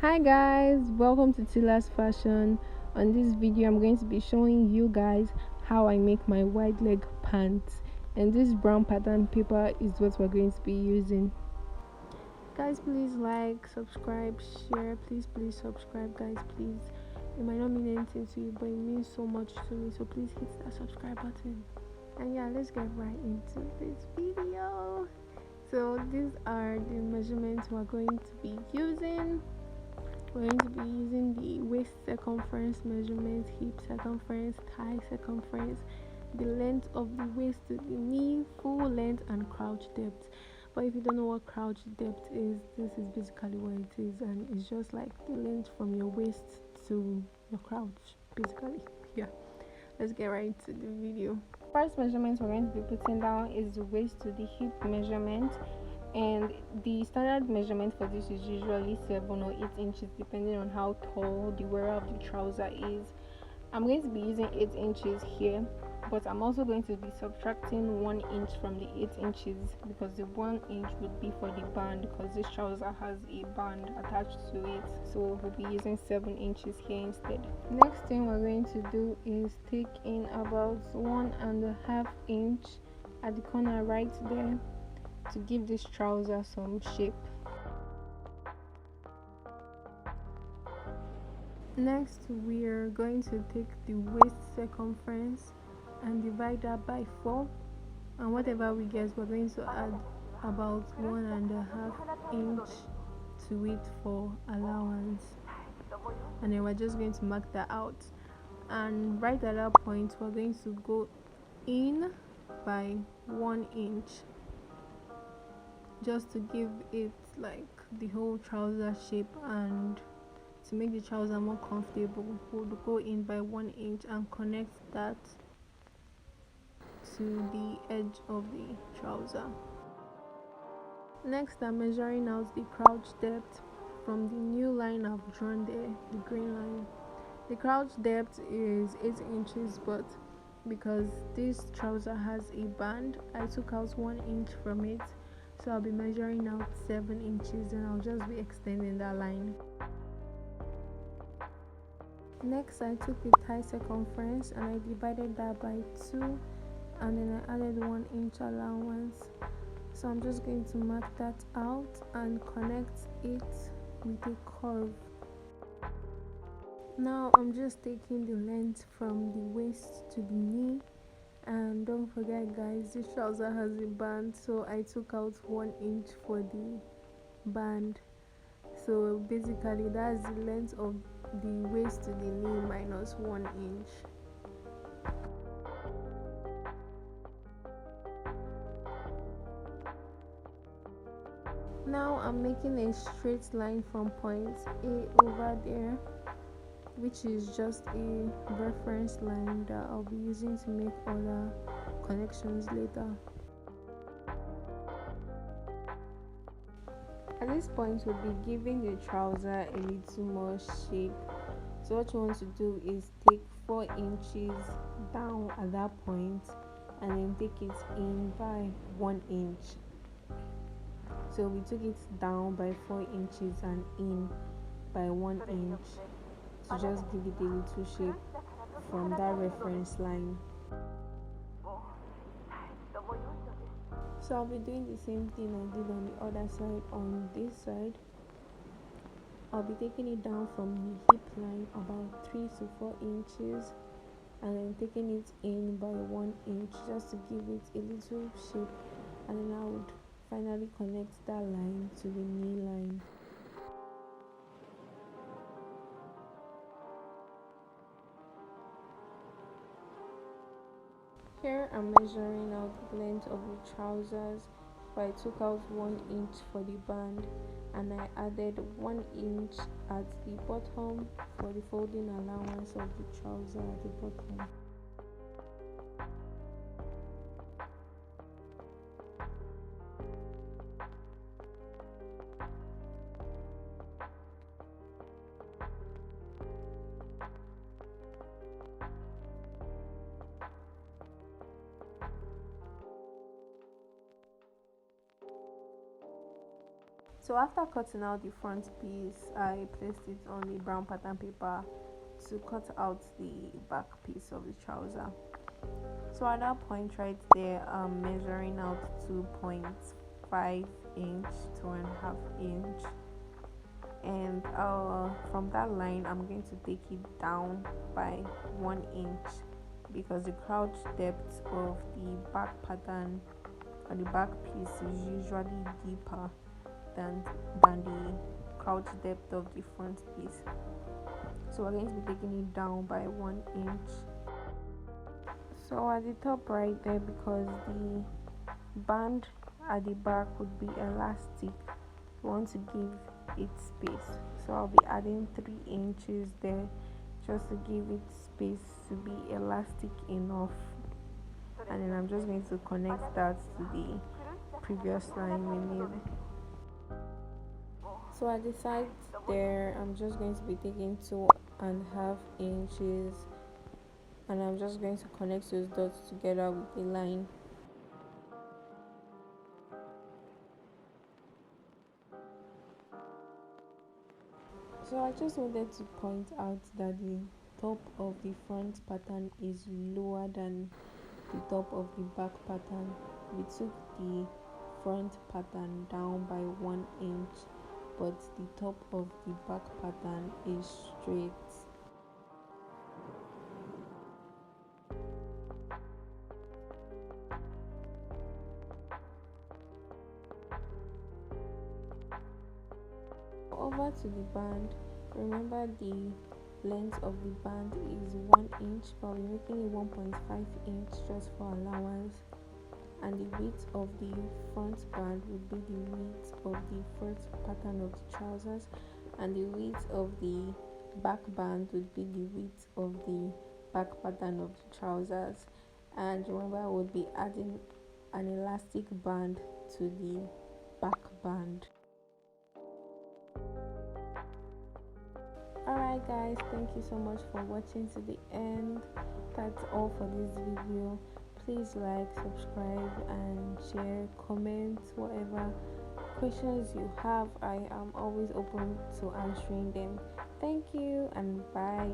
Hi guys, welcome to Tila's Fashion. On this video I'm going to be showing you guys how I make my wide leg pants, and this brown pattern paper is what we're going to be using. Guys, please like, subscribe, share. Please subscribe, guys, please. It might not mean anything to you, but it means so much to me, so please hit that subscribe button. And yeah, let's get right into this video. So these are the measurements we're going to be using. We're going to be using the waist circumference measurement, hip circumference, thigh circumference, the length of the waist to the knee, full length, and crouch depth. But if you don't know what crouch depth is, this is basically what it is, and it's just like the length from your waist to your crouch, basically. Yeah, let's get right into the video. First measurement we're going to be putting down is the waist to the hip measurement, and the standard measurement for this is usually 7 or 8 inches depending on how tall the wearer of the trouser is. I'm going to be using 8 inches here, but I'm also going to be subtracting 1 inch from the 8 inches because the 1 inch would be for the band, because this trouser has a band attached to it, so we'll be using 7 inches here instead. Next thing we're going to do is take in about 1.5 inch at the corner right there to give this trouser some shape. Next, we are going to take the waist circumference and divide that by 4, and whatever we get, we're going to add about 1.5 inch to it for allowance, and then we're just going to mark that out. And right at that point, we're going to go in by 1 inch just to give it like the whole trouser shape, and to make the trouser more comfortable, we'll go in by 1 inch and connect that to the edge of the trouser. Next, I'm measuring out the crouch depth from the new line I've drawn there, the green line. The crouch depth is 8 inches, but because this trouser has a band, I took out 1 inch from it, so I'll be measuring out 7 inches, and I'll just be extending that line. Next, I took the thigh circumference and I divided that by 2, and then I added 1 inch allowance. So I'm just going to mark that out and connect it with a curve. Now I'm just taking the length from the waist to the knee, and don't forget guys, this trouser has a band, so I took out 1 inch for the band. So basically that's the length of the waist to the knee minus 1 inch. Now I'm making a straight line from point A over there, which is just a reference line that I'll be using to make other connections later. At this point, we'll be giving the trouser a little more shape. So what you want to do is take 4 inches down at that point and then take it in by 1 inch. So we took it down by 4 inches and in by 1 inch to just give it a little shape from that reference line. So I'll be doing the same thing I did on the other side. On this side, I'll be taking it down from the hip line about 3 to 4 inches and then taking it in by 1 inch just to give it a little shape, and then I would finally connect that line to the knee line. Here I'm measuring out the length of the trousers, but I took out 1 inch for the band and I added 1 inch at the bottom for the folding allowance of the trouser at the bottom. So after cutting out the front piece, I placed it on the brown pattern paper to cut out the back piece of the trouser. So at that point right there, I'm measuring out 2.5 inch, 2.5 inch, and from that line I'm going to take it down by 1 inch, because the crouch depth of the back pattern or the back piece is usually deeper than the crouch depth of the front piece. So we're going to be taking it down by 1 inch. So at the top right there, because the band at the back would be elastic, we want to give it space. So I'll be adding 3 inches there just to give it space to be elastic enough, and then I'm just going to connect that to the previous line we made. So at the side there, I'm just going to be taking 2.5 inches, and I'm just going to connect those dots together with a line. So I just wanted to point out that the top of the front pattern is lower than the top of the back pattern. We took the front pattern down by 1 inch, but the top of the back pattern is straight. Over to the band. Remember, the length of the band is 1 inch, but we're making it 1.5 inch just for allowance, and the width of the front band would be the width of the front pattern of the trousers, and the width of the back band would be the width of the back pattern of the trousers. And remember, I would be adding an elastic band to the back band. Alright guys, thank you so much for watching to the end. That's all for this video. Please like, subscribe, and share, comment, whatever questions you have. I am always open to answering them. Thank you and bye.